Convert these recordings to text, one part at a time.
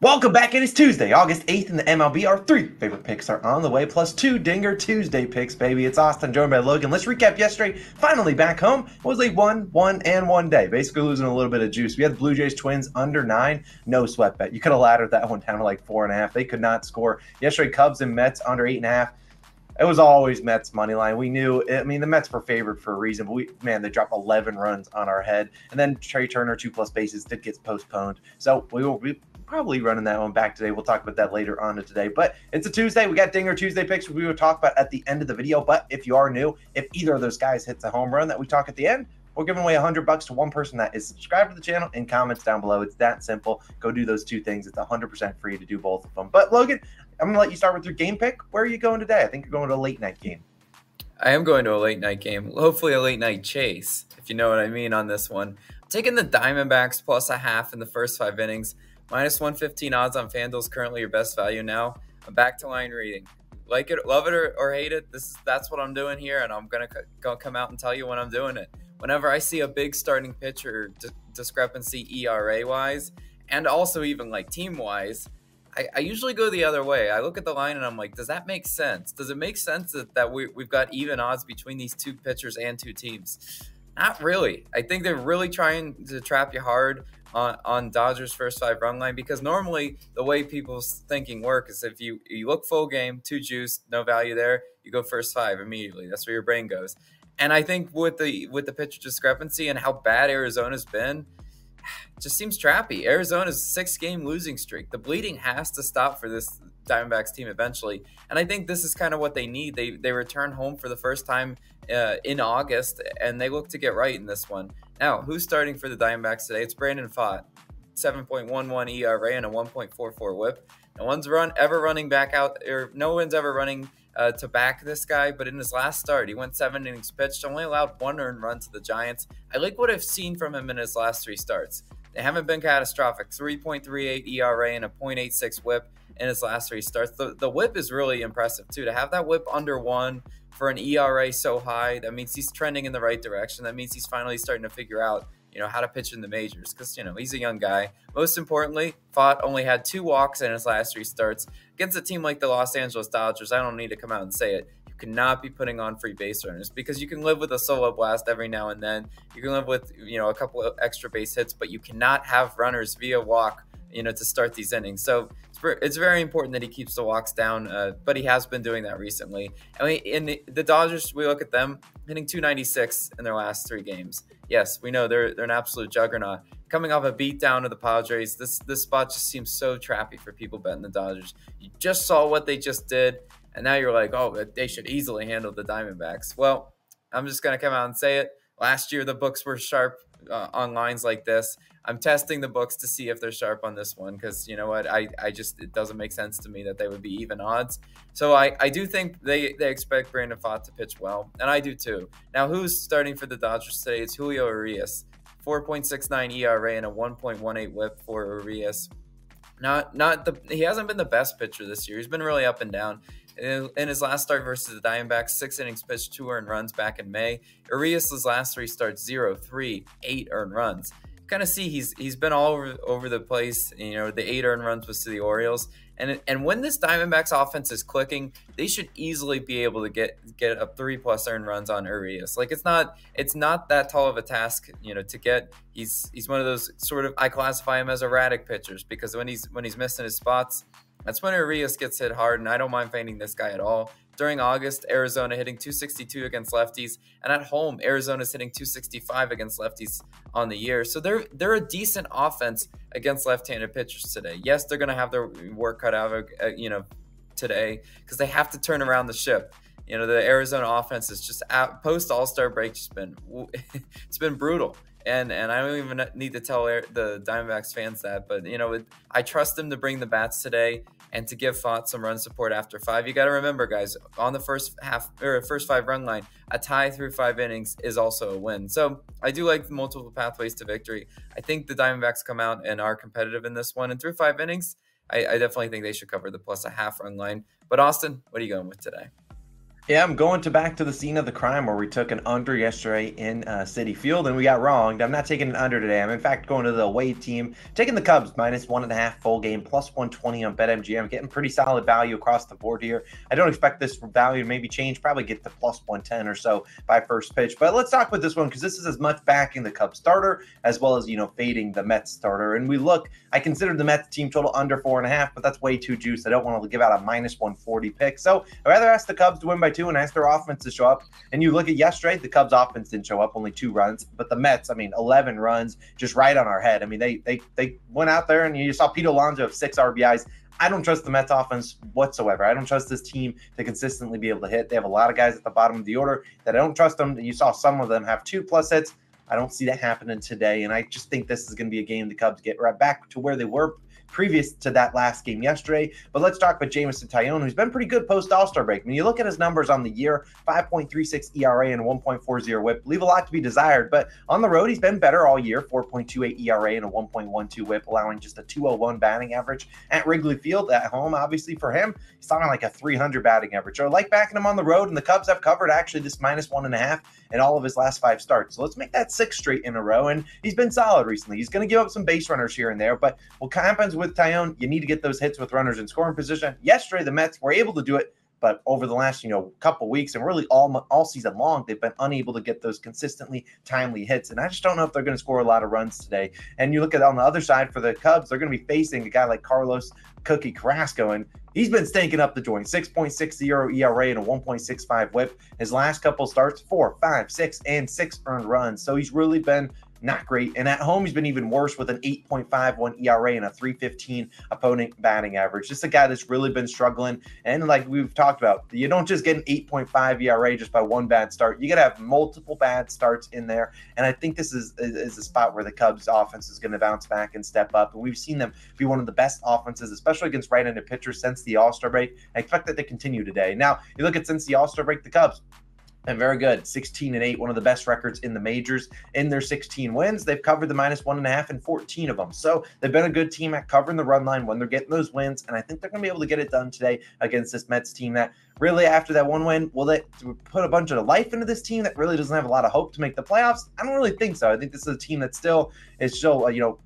Welcome back. It is Tuesday, August 8th in the MLB. Our three favorite picks are on the way, plus two Dinger Tuesday picks, baby. It's Austin, joined by Logan. Let's recap yesterday. Finally back home. It was a 1 day. Basically losing a little bit of juice. We had the Blue Jays Twins under 9. No sweat bet. You could have laddered that one down to like 4.5. They could not score. Yesterday, Cubs and Mets under 8.5. It was always Mets money line. We knew. I mean, the Mets were favored for a reason, but they dropped 11 runs on our head, and then Trey Turner 2+ bases did get postponed. So we will be probably running that one back today. We'll talk about that later on today. But it's a Tuesday. We got Dinger Tuesday picks we will talk about at the end of the video. But if you are new, if either of those guys hits a home run that we talk at the end, we're giving away $100 to one person that is subscribed to the channel and comments down below. It's that simple. Go do those two things. It's 100% free to do both of them. But Logan, I'm going to let you start with your game pick. Where are you going today? I think you're going to a late night game. I am going to a late night game. Hopefully a late night chase, if you know what I mean on this one. I'm taking the Diamondbacks plus a half in the first 5 innings. Minus 115 odds on FanDuel is currently your best value now. I'm back to line reading. Like it, love it, or hate it, that's what I'm doing here, and I'm going to come out and tell you when I'm doing it. Whenever I see a big starting pitcher discrepancy ERA-wise, and also even like team-wise, I usually go the other way. I look at the line and I'm like, does that make sense? Does it make sense that we've got even odds between these two pitchers and two teams? Not really. I think they're really trying to trap you hard on Dodgers' first 5 run line, because normally the way people's thinking work is if you look full game, 2 juice, no value there, you go first 5 immediately. That's where your brain goes. And I think with the pitcher discrepancy and how bad Arizona's been, it just seems trappy. Arizona's 6-game losing streak. The bleeding has to stop for this Diamondbacks team eventually. And I think this is kind of what they need. They return home for the first time in August, and they look to get right in this one. Now, who's starting for the Diamondbacks today? It's Brandon Pfaadt, 7.11 ERA and a 1.44 WHIP. No one's ever running back out, or no one's ever running to back this guy, but in his last start, he went 7 innings pitched, only allowed 1 earned run to the Giants. I like what I've seen from him in his last 3 starts. They haven't been catastrophic. 3.38 ERA and a 0.86 WHIP in his last 3 starts. The WHIP is really impressive too. To have that WHIP under 1 for an ERA so high, that means he's trending in the right direction. That means he's finally starting to figure out, how to pitch in the majors, because, he's a young guy. Most importantly, Pfaadt only had 2 walks in his last 3 starts. Against a team like the Los Angeles Dodgers, I don't need to come out and say it, you cannot be putting on free base runners, because you can live with a solo blast every now and then. You can live with, a couple of extra base hits, but you cannot have runners via walk, to start these innings. So it's very important that he keeps the walks down, but he has been doing that recently. I mean, in the Dodgers, we look at them hitting 296 in their last 3 games. Yes, we know they're an absolute juggernaut. Coming off a beatdown of the Padres, this spot just seems so trappy for people betting the Dodgers. You just saw what they just did, and now you're like, oh, they should easily handle the Diamondbacks. Well, I'm just going to come out and say it. Last year, the books were sharp on lines like this. I'm testing the books to see if they're sharp on this one, because you know what, it doesn't make sense to me that they would be even odds. So I do think they expect Brandon Pfaadt to pitch well, and I do too. Now, who's starting for the Dodgers today? It's Julio Urias, 4.69 ERA and a 1.18 WHIP for Urias. He hasn't been the best pitcher this year. He's been really up and down. In his last start versus the Diamondbacks, 6 innings pitched, 2 earned runs back in May. Urias' last 3 starts, 0, 3, 8 earned runs. Kind of see he's been all over the place. The 8 earned runs was to the Orioles, and when this Diamondbacks offense is clicking, they should easily be able to get up 3+ earned runs on Urias. Like it's not that tall of a task, to get. He's one of those sort of, I classify him as erratic pitchers, because when he's missing his spots, that's when Urias gets hit hard, and I don't mind fading this guy at all. During August, Arizona hitting 262 against lefties, and at home, Arizona's hitting 265 against lefties on the year. So they're a decent offense against left-handed pitchers today. Yes, they're going to have their work cut out, today, because they have to turn around the ship. The Arizona offense is just post All-Star break, it's been brutal. And I don't even need to tell the Diamondbacks fans that, but I trust them to bring the bats today and to give Pfaadt some run support after 5. You got to remember, guys, on the first 5 run line, a tie through 5 innings is also a win. So I do like multiple pathways to victory. I think the Diamondbacks come out and are competitive in this one, and through 5 innings, I definitely think they should cover the +0.5 run line. But Austin, what are you going with today? Yeah, I'm going back to the scene of the crime where we took an under yesterday in City Field and we got wronged. I'm not taking an under today. I'm in fact going to the away team, taking the Cubs -1.5 full game, +120 on BetMGM, getting pretty solid value across the board here. I don't expect this value to maybe change, probably get to +110 or so by first pitch. But let's talk about this one because this is as much backing the Cubs starter as well as, fading the Mets starter. And I considered the Mets team total under 4.5, but that's way too juiced. I don't want to give out a -140 pick. So I'd rather ask the Cubs to win by 2 and ask their offense to show up. And you look at yesterday, the Cubs offense didn't show up, only 2 runs. But the Mets, 11 runs, just right on our head. They went out there and you saw Pete Alonso have 6 RBIs. I don't trust the Mets offense whatsoever. I don't trust this team to consistently be able to hit. They have a lot of guys at the bottom of the order that I don't trust them. You saw some of them have 2+ hits. I don't see that happening today. And I just think this is going to be a game the Cubs get right back to where they were previous to that last game yesterday. But let's talk about Jameson Taillon, who's been pretty good post All-Star break. When you look at his numbers on the year, 5.36 ERA and 1.40 whip, leave a lot to be desired. But on the road, he's been better all year, 4.28 ERA and a 1.12 whip, allowing just a 201 batting average at Wrigley Field. At home, obviously, for him, he's talking like a 300 batting average. So I like backing him on the road, and the Cubs have covered actually this -1.5 in all of his last 5 starts. So let's make that 6 straight in a row. And he's been solid recently. He's going to give up some base runners here and there, but what happens with Taillon, you need to get those hits with runners in scoring position. Yesterday, the Mets were able to do it, but over the last, couple weeks and really all season long, they've been unable to get those consistently timely hits. And I just don't know if they're going to score a lot of runs today. And you look at on the other side for the Cubs, they're going to be facing a guy like Carlos Cookie Carrasco, and he's been stinking up the joint. 6.60 ERA and a 1.65 whip. His last couple starts, 4, 5, 6, and 6 earned runs. So he's really been not great. And at home, he's been even worse with an 8.51 ERA and a 315 opponent batting average. Just a guy that's really been struggling. And like we've talked about, you don't just get an 8.5 ERA just by one bad start. You got to have multiple bad starts in there. And I think this is a spot where the Cubs offense is going to bounce back and step up. And we've seen them be one of the best offenses, especially against right-handed pitchers since the All-Star break. I expect that to continue today. Now, you look at since the All-Star break, the Cubs, and very good, 16-8, one of the best records in the majors. In their 16 wins, they've covered the -1.5 in 14 of them. So they've been a good team at covering the run line when they're getting those wins, and I think they're going to be able to get it done today against this Mets team that really, after that one win, will they put a bunch of life into this team that really doesn't have a lot of hope to make the playoffs? I don't really think so. I think this is a team that still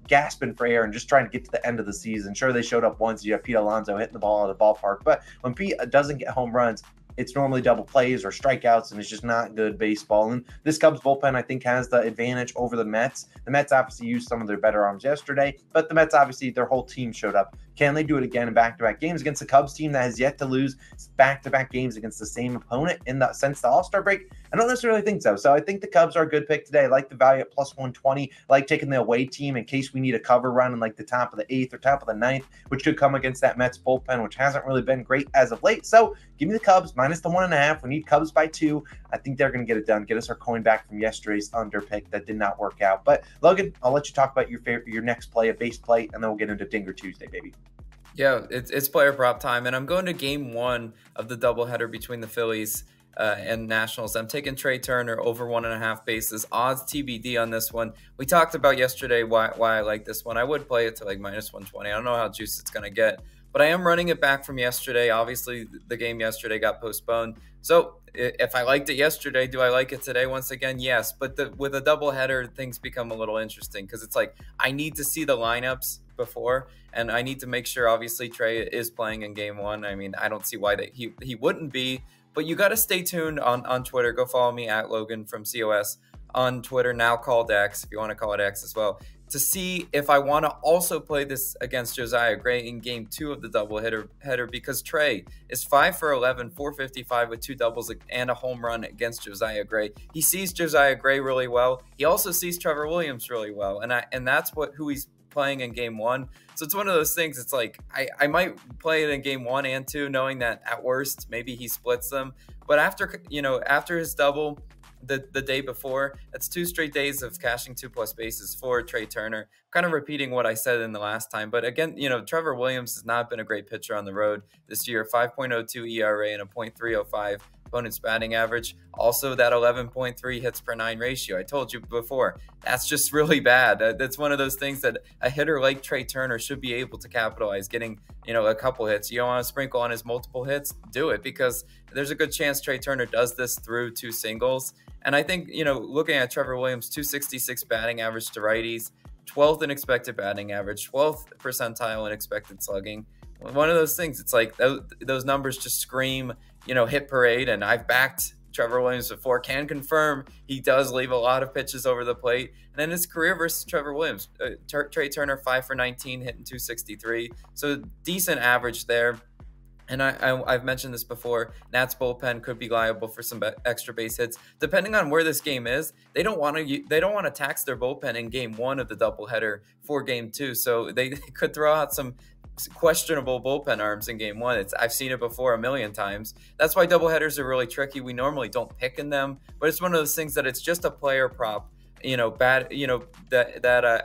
gasping for air and just trying to get to the end of the season. Sure, they showed up once. You have Pete Alonso hitting the ball out of the ballpark, but when Pete doesn't get home runs, it's normally double plays or strikeouts, and it's just not good baseball. And this Cubs bullpen, I think, has the advantage over the Mets. The Mets obviously used some of their better arms yesterday, but the Mets, obviously, their whole team showed up. Can they do it again in back-to-back games against the Cubs team that has yet to lose back-to-back games against the same opponent since the All-Star break? I don't necessarily think so. So I think the Cubs are a good pick today. I like the value at +120. I like taking the away team in case we need a cover run in like the top of the 8th or top of the 9th, which could come against that Mets bullpen, which hasn't really been great as of late. So give me the Cubs -1.5. We need Cubs by 2. I think they're going to get it done. Get us our coin back from yesterday's under pick that did not work out. But Logan, I'll let you talk about your next play, a base play, and then we'll get into Dinger Tuesday, baby. Yeah, it's player prop time, and I'm going to game 1 of the doubleheader between the Phillies and Nationals. I'm taking Trey Turner over 1.5 bases. Odds TBD on this one. We talked about yesterday why I like this one. I would play it to like -120. I don't know how juiced it's going to get, but I am running it back from yesterday. Obviously, the game yesterday got postponed. So if I liked it yesterday, do I like it today? Once again, yes. But with a doubleheader, things become a little interesting because it's like I need to see the lineups before, and I need to make sure, obviously, Trey is playing in game 1. I mean, I don't see why that he wouldn't be, but you got to stay tuned on Twitter. Go follow me at Logan from COS on Twitter, now called X, if you want to call it X as well, to see if I want to also play this against Josiah Gray in game 2 of the doubleheader, because Trey is 5 for 11, 455 with 2 doubles and a home run against Josiah Gray. He sees Josiah Gray really well. He also sees Trevor Williams really well, and that's who he's playing in game 1. So it's one of those things. It's like I might play it in game 1 and 2, knowing that at worst maybe he splits them. But after his double the day before, that's 2 straight days of cashing 2+ bases for Trey Turner. Kind of repeating what I said in the last time, but again, Trevor Williams has not been a great pitcher on the road this year. 5.02 ERA and a .305 opponent's batting average. Also, that 11.3 hits per 9 ratio. I told you before, that's just really bad. That's one of those things that a hitter like Trey Turner should be able to capitalize, getting, a couple hits. You don't want to sprinkle on his multiple hits? Do it, because there's a good chance Trey Turner does this through 2 singles. And I think, looking at Trevor Williams, 266 batting average to righties, 12th in expected batting average, 12th percentile in expected slugging. One of those things, it's like those numbers just scream, hit parade. And I've backed Trevor Williams before, can confirm he does leave a lot of pitches over the plate. And then his career versus Trevor Williams, Trey Turner 5 for 19, hitting 263. So decent average there. And I've mentioned this before, Nats bullpen could be liable for some extra base hits. Depending on where this game is, they don't want to tax their bullpen in game 1 of the doubleheader for game 2. So they could throw out some questionable bullpen arms in game 1. I've seen it before a million times. That's why doubleheaders are really tricky. We normally don't pick in them, but it's one of those things that it's just a player prop. That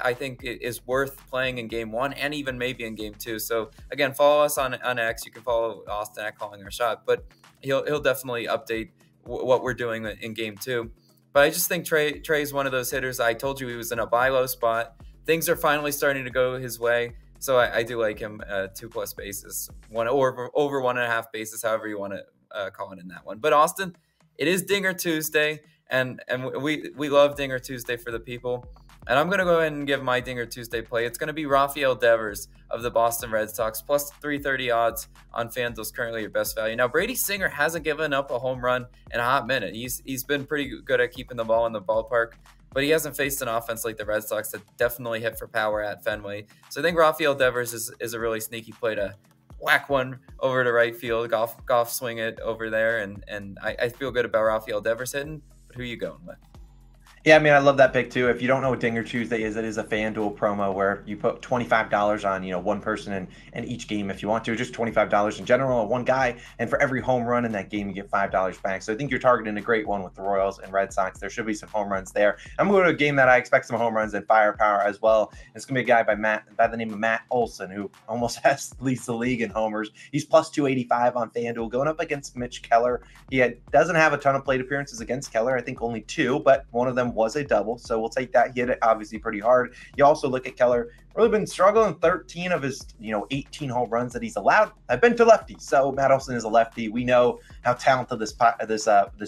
I think is worth playing in game 1 and even maybe in game 2. So again, follow us on X. You can follow Austin at Calling Our Shot, but he'll definitely update what we're doing in game 2. But I just think Trey's one of those hitters. I told you he was in a buy low spot. Things are finally starting to go his way. So I do like him 2+ bases, over 1.5 bases, however you want to call it in that one. But Austin, it is Dinger Tuesday. And we love Dinger Tuesday for the people. And I'm going to go ahead and give my Dinger Tuesday play. It's going to be Rafael Devers of the Boston Red Sox, plus 330 odds on FanDuel's currently your best value. Now, Brady Singer hasn't given up a home run in a hot minute. He's been pretty good at keeping the ball in the ballpark, but he hasn't faced an offense like the Red Sox that definitely hit for power at Fenway. So I think Rafael Devers is a really sneaky play to whack one over to right field, golf swing it over there. And I feel good about Rafael Devers hitting. Who are you going with? Yeah, I mean, I love that pick too. If you don't know what Dinger Tuesday is, it is a FanDuel promo where you put $25 on, one person in each game if you want to, just $25 in general on one guy. And for every home run in that game, you get $5 back. So I think you're targeting a great one with the Royals and Red Sox. There should be some home runs there. I'm going to a game that I expect some home runs and firepower as well. It's going to be a guy by the name of Matt Olson, who almost leads the league in homers. He's plus 285 on FanDuel, going up against Mitch Keller. He doesn't have a ton of plate appearances against Keller. I think only 2, but one of them was a double, so we'll take that. He hit it obviously pretty hard. You also look at Keller, really been struggling. 13 of his 18 home runs that he's allowed have been to lefties. So Matt Olson is a lefty. We know how talented this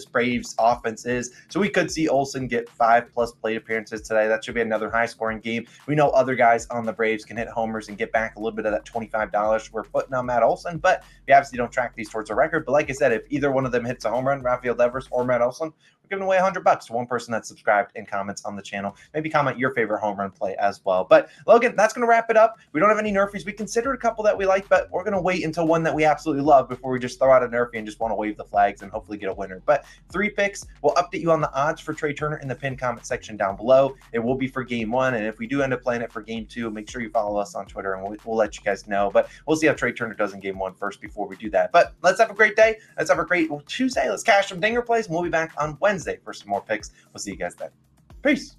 Braves offense is. So we could see Olson get 5+ plate appearances today. That should be another high-scoring game. We know other guys on the Braves can hit homers and get back a little bit of that $25 we're putting on Matt Olson, but we obviously don't track these towards a record. But like I said, if either one of them hits a home run, Rafael Devers or Matt Olson, giving away $100 to one person that's subscribed and comments on the channel. Maybe comment your favorite home run play as well. But Logan, that's going to wrap it up. We don't have any nerfies. We considered a couple that we like, but we're going to wait until one that we absolutely love before we just throw out a nerfie and just want to wave the flags and hopefully get a winner. But 3 picks. We'll update you on the odds for Trey Turner in the pinned comment section down below. It will be for game 1. And if we do end up playing it for game 2, make sure you follow us on Twitter and we'll let you guys know. But we'll see how Trey Turner does in game 1 first before we do that. But let's have a great day. Let's have a great Tuesday. Let's cash some dinger plays. And we'll be back on Wednesday for some more picks. We'll see you guys then. Peace.